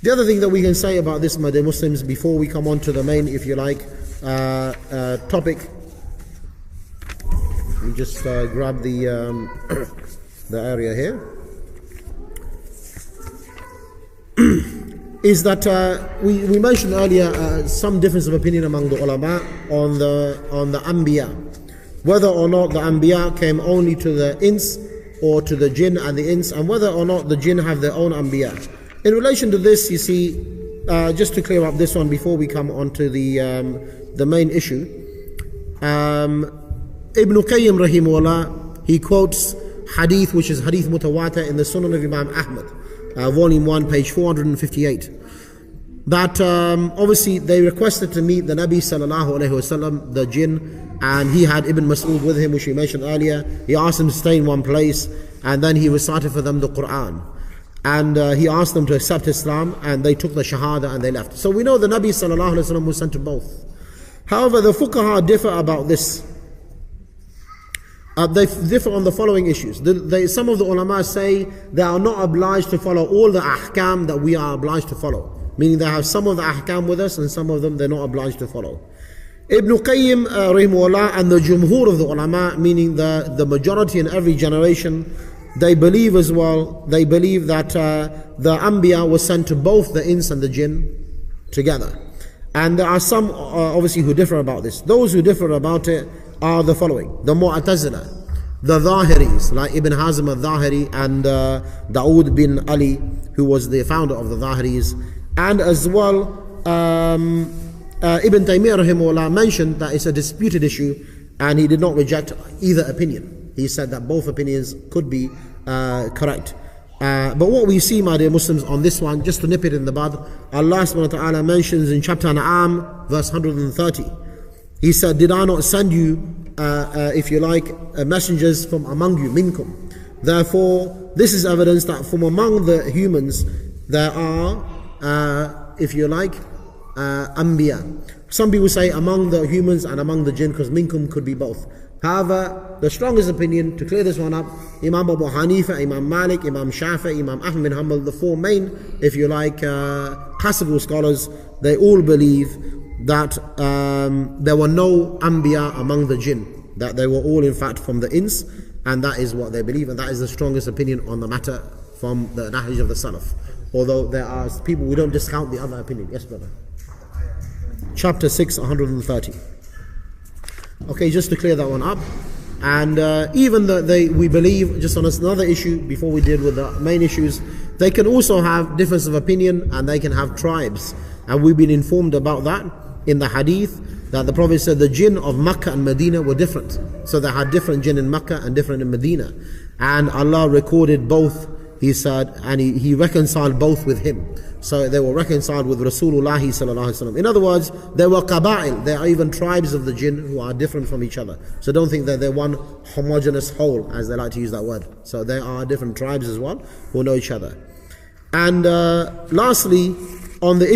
The other thing that we can say about this, my dear Muslims, before we come on to the main, if you like, topic, we just grab the the area here, is that we mentioned earlier some difference of opinion among the ulama on the anbiya, whether or not the anbiya came only to the ins or to the jinn and the ins, and whether or not the jinn have their own anbiya. In relation to this, you see, just to clear up this one before we come on to the main issue, Ibn Qayyim rahimahullah, he quotes hadith, which is hadith mutawatir in the Sunan of Imam Ahmad, volume 1, page 458, that obviously they requested to meet the Nabi sallallahu alaihi wasallam, the jinn, and he had Ibn Mas'ud with him, which we mentioned earlier. He asked them to stay in one place, and then he recited for them the Quran. And he asked them to accept Islam, and they took the Shahada and they left. So we know the Nabi sallallahu alaihi wasallam was sent to both. However, the fuqaha differ about this. They differ on the following issues. Some of the ulama say they are not obliged to follow all the ahkam that we are obliged to follow. Meaning they have some of the ahkam with us, and some of them they're not obliged to follow. Ibn Qayyim rahimahullah and the jumhur of the ulama, meaning the majority in every generation, they believe as well, they believe that the anbiya was sent to both the ins and the jinn together. And there are some obviously who differ about this. Those who differ about it are the following: the Mu'tazila, the Zahiris, like Ibn Hazm al-Zahiri and Dawood bin Ali, who was the founder of the Zahiris, and as well Ibn Taymiyyah rahimahullah mentioned that it's a disputed issue, and he did not reject either opinion. He said that both opinions could be correct. But what we see, my dear Muslims, on this one, just to nip it in the bud, Allah subhanahu wa ta'ala mentions in chapter An'am, verse 130, He said, did I not send you, if you like, messengers from among you, minkum? Therefore, this is evidence that from among the humans, there are, if you like, anbiya. Some people say among the humans and among the jinn, because minkum could be both. However, the strongest opinion, to clear this one up, Imam Abu Hanifa, Imam Malik, Imam Shafi, Imam Ahmad bin Hanbal, the four main, if you like, classical scholars, they all believe that there were no anbiya among the jinn, that they were all in fact from the ins, and that is what they believe, and that is the strongest opinion on the matter from the Nahj of the Salaf. Although there are people, we don't discount the other opinion. Yes, brother. Chapter 6, 130. Okay, just to clear that one up. And even though we believe, just on another issue before we deal with the main issues, they can also have difference of opinion, and they can have tribes. And we've been informed about that in the hadith, that the Prophet said the jinn of Makkah and Medina were different. So they had different jinn in Makkah and different in Medina. And Allah recorded both, He said, and he reconciled both with Him. So they were reconciled with Rasulullah sallallahu alaihi wasallam. In other words, there were qaba'il, there are even tribes of the jinn who are different from each other. So don't think that they're one homogeneous whole, as they like to use that word. So there are different tribes as well who know each other. And lastly, on the